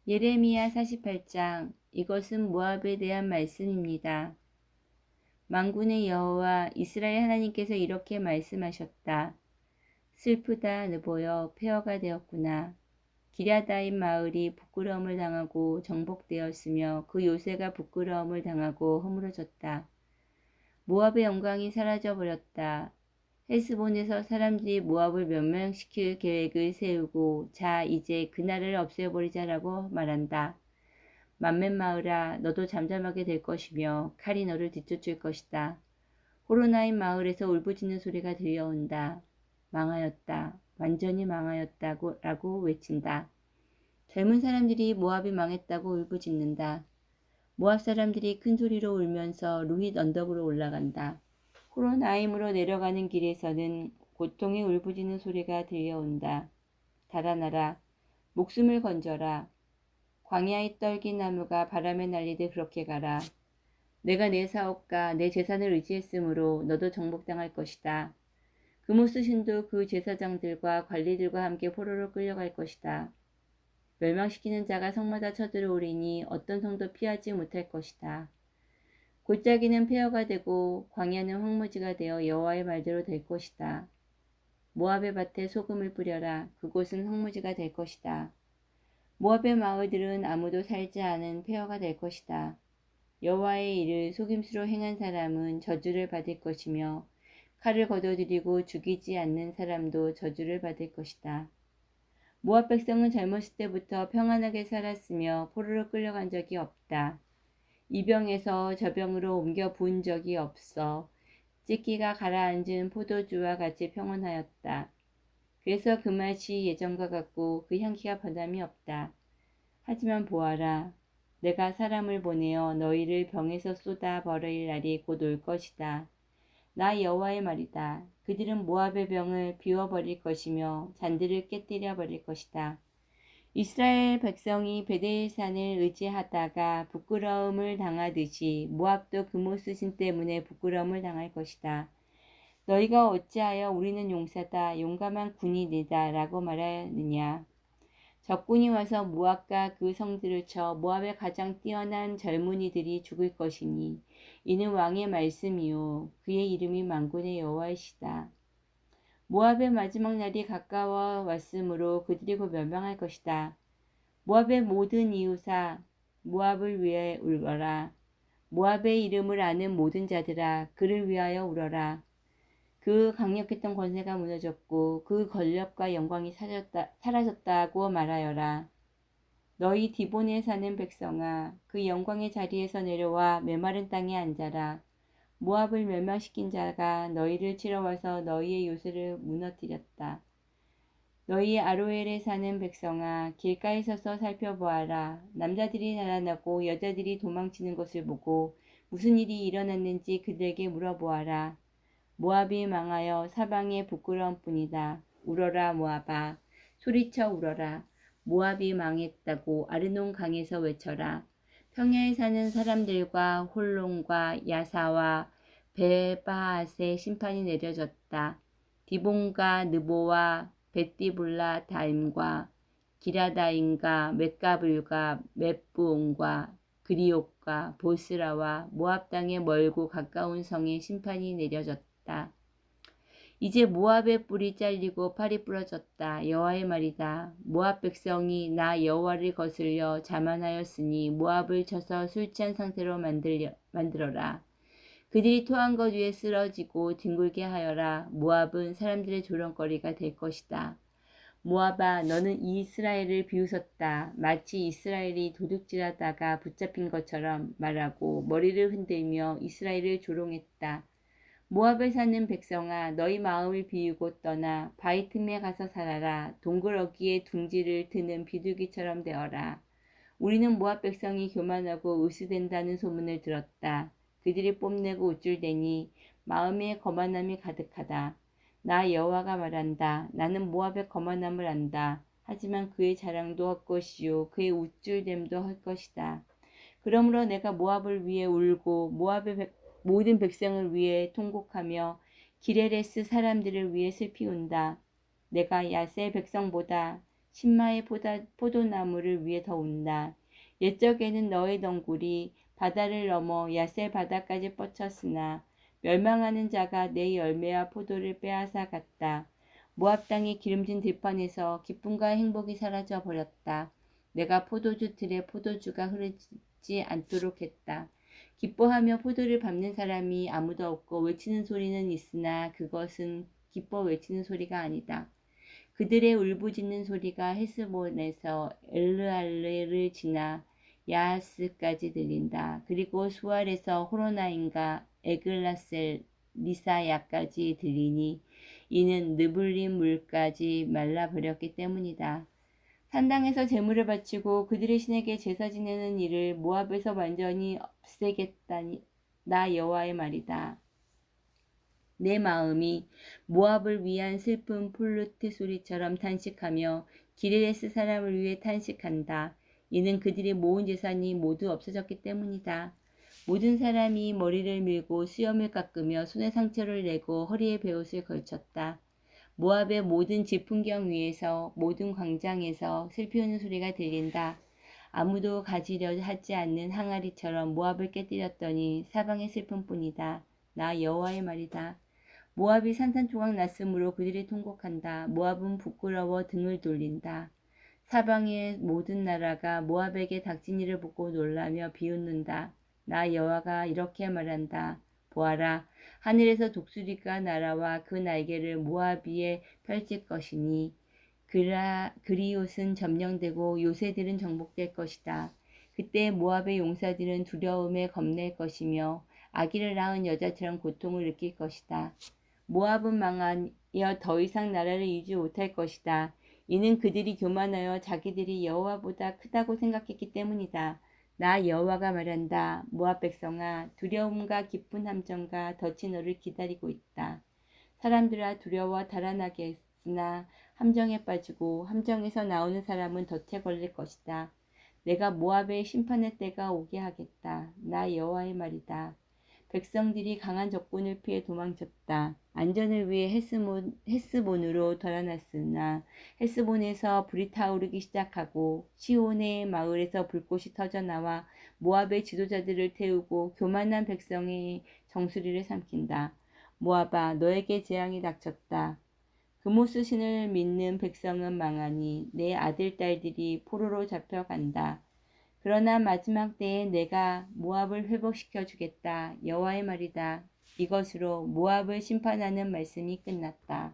예레미야 48장. 이것은 모압에 대한 말씀입니다. 만군의 여호와 이스라엘 하나님께서 이렇게 말씀하셨다. 슬프다 느보여 폐허가 되었구나. 기랴다임 마을이 부끄러움을 당하고 정복되었으며 그 요새가 부끄러움을 당하고 허물어졌다. 모압의 영광이 사라져 버렸다. 헤스본에서 사람들이 모압을 멸망시킬 계획을 세우고 자 이제 그날을 없애버리자라고 말한다. 만맨 마을아 너도 잠잠하게 될 것이며 칼이 너를 뒤쫓을 것이다. 호로나임 마을에서 울부짖는 소리가 들려온다. 망하였다. 완전히 망하였다고 라고 외친다. 젊은 사람들이 모압이 망했다고 울부짖는다. 모압 사람들이 큰 소리로 울면서 루힛 언덕으로 올라간다. 호로나임으로 내려가는 길에서는 고통의 울부짖는 소리가 들려온다. 달아나라. 목숨을 건져라. 광야의 떨긴 나무가 바람에 날리듯 그렇게 가라. 내가 내 사업과 내 재산을 의지했으므로 너도 정복당할 것이다. 그모스 신도 그 제사장들과 관리들과 함께 포로로 끌려갈 것이다. 멸망시키는 자가 성마다 쳐들어오리니 어떤 성도 피하지 못할 것이다. 골짜기는 폐허가 되고 광야는 황무지가 되어 여호와의 말대로 될 것이다. 모압의 밭에 소금을 뿌려라. 그곳은 황무지가 될 것이다. 모압의 마을들은 아무도 살지 않은 폐허가 될 것이다. 여호와의 일을 속임수로 행한 사람은 저주를 받을 것이며 칼을 거둬들이고 죽이지 않는 사람도 저주를 받을 것이다. 모압 백성은 젊었을 때부터 평안하게 살았으며 포로로 끌려간 적이 없다. 이 병에서 저 병으로 옮겨 부은 적이 없어 찢기가 가라앉은 포도주와 같이 평온하였다. 그래서 그 맛이 예전과 같고 그 향기가 변함이 없다. 하지만 보아라. 내가 사람을 보내어 너희를 병에서 쏟아 버릴 날이 곧 올 것이다. 나 여호와의 말이다. 그들은 모압의 병을 비워버릴 것이며 잔들을 깨뜨려 버릴 것이다. 이스라엘 백성이 베델산을 의지하다가 부끄러움을 당하듯이 모압도 그모스 신 때문에 부끄러움을 당할 것이다. 너희가 어찌하여 우리는 용사다, 용감한 군인이다 라고 말하느냐. 적군이 와서 모압과 그 성들을 쳐 모압의 가장 뛰어난 젊은이들이 죽을 것이니 이는 왕의 말씀이요 그의 이름이 만군의 여호와이시다. 모압의 마지막 날이 가까워 왔으므로 그들이 곧 멸망할 것이다. 모압의 모든 이웃아 모압을 위해 울어라. 모압의 이름을 아는 모든 자들아 그를 위하여 울어라. 그 강력했던 권세가 무너졌고 그 권력과 영광이 사라졌다고 말하여라. 너희 디본에 사는 백성아 그 영광의 자리에서 내려와 메마른 땅에 앉아라. 모압을 멸망시킨 자가 너희를 치러 와서 너희의 요새를 무너뜨렸다. 너희 아로엘에 사는 백성아 길가에 서서 살펴보아라. 남자들이 달아나고 여자들이 도망치는 것을 보고 무슨 일이 일어났는지 그들에게 물어보아라. 모압이 망하여 사방에 부끄러움 뿐이다. 울어라 모압아. 소리쳐 울어라. 모압이 망했다고 아르논 강에서 외쳐라. 평야에 사는 사람들과 홀론과 야사와 베바앗의 심판이 내려졌다. 디본과 느보와 벳디블라 다임과 기라다임과 맷가불과 맷부온과 그리옥과 보스라와 모압 땅의 멀고 가까운 성에 심판이 내려졌다. 이제 모압의 뿔이 잘리고 팔이 부러졌다. 여호와의 말이다. 모압 백성이 나 여호와를 거슬려 자만하였으니 모압을 쳐서 술 취한 상태로 만들어라. 그들이 토한 것 위에 쓰러지고 뒹굴게 하여라. 모압은 사람들의 조롱거리가 될 것이다. 모압아 너는 이스라엘을 비웃었다. 마치 이스라엘이 도둑질하다가 붙잡힌 것처럼 말하고 머리를 흔들며 이스라엘을 조롱했다. 모압에 사는 백성아 너희 마음을 비우고 떠나 바위 틈에 가서 살아라. 동그러기에 둥지를 트는 비둘기처럼 되어라. 우리는 모압 백성이 교만하고 의수된다는 소문을 들었다. 그들이 뽐내고 우쭐대니 마음에 거만함이 가득하다. 나 여호와가 말한다. 나는 모압의 거만함을 안다. 하지만 그의 자랑도 헛것이요 그의 우쭐됨도 헛것이다. 그러므로 내가 모압을 위해 울고 모압의 모든 백성을 위해 통곡하며 기레레스 사람들을 위해 슬피 운다. 내가 야세 백성보다 신마의 포도나무를 위해 더 운다. 옛적에는 너의 덩굴이 바다를 넘어 야셀 바다까지 뻗쳤으나 멸망하는 자가 내 열매와 포도를 빼앗아 갔다. 모압 땅의 기름진 들판에서 기쁨과 행복이 사라져 버렸다. 내가 포도주 틀에 포도주가 흐르지 않도록 했다. 기뻐하며 포도를 밟는 사람이 아무도 없고 외치는 소리는 있으나 그것은 기뻐 외치는 소리가 아니다. 그들의 울부짖는 소리가 헤스본에서 엘르알레를 지나 야하스까지 들린다. 그리고 수알에서 호로나임과 에글라셀 리사야까지 들리니 이는 느블린 물까지 말라버렸기 때문이다. 산당에서 제물을 바치고 그들의 신에게 제사 지내는 일을 모압에서 완전히 없애겠다니 나 여호와의 말이다. 내 마음이 모압을 위한 슬픈 플루트 소리처럼 탄식하며 기르레스 사람을 위해 탄식한다. 이는 그들이 모은 재산이 모두 없어졌기 때문이다. 모든 사람이 머리를 밀고 수염을 깎으며 손에 상처를 내고 허리에 베옷을 걸쳤다. 모압의 모든 지풍경 위에서 모든 광장에서 슬피 우는 소리가 들린다. 아무도 가지려 하지 않는 항아리처럼 모압을 깨뜨렸더니 사방의 슬픔뿐이다. 나 여호와의 말이다. 모압이 산산조각 났으므로 그들이 통곡한다. 모압은 부끄러워 등을 돌린다. 사방의 모든 나라가 모압에게 닥친 일을 보고 놀라며 비웃는다. 나 여호와가 이렇게 말한다. 보아라, 하늘에서 독수리가 날아와 그 날개를 모압 위에 펼칠 것이니 그리옷은 점령되고 요새들은 정복될 것이다. 그때 모압의 용사들은 두려움에 겁낼 것이며 아기를 낳은 여자처럼 고통을 느낄 것이다. 모압은 망하여 더 이상 나라를 이루지 못할 것이다. 이는 그들이 교만하여 자기들이 여호와보다 크다고 생각했기 때문이다. 나 여호와가 말한다. 모압 백성아, 두려움과 깊은 함정과 덫이 너를 기다리고 있다. 사람들아 두려워 달아나겠으나 함정에 빠지고 함정에서 나오는 사람은 덫에 걸릴 것이다. 내가 모압의 심판의 때가 오게 하겠다. 나 여호와의 말이다. 백성들이 강한 적군을 피해 도망쳤다. 안전을 위해 헤스본으로 달아났으나 헤스본에서 불이 타오르기 시작하고 시온의 마을에서 불꽃이 터져나와 모압의 지도자들을 태우고 교만한 백성의 정수리를 삼킨다. 모압아, 너에게 재앙이 닥쳤다. 그모스 신을 믿는 백성은 망하니 내 아들 딸들이 포로로 잡혀간다. 그러나 마지막 때에 내가 모압을 회복시켜 주겠다. 여호와의 말이다. 이것으로 모압을 심판하는 말씀이 끝났다.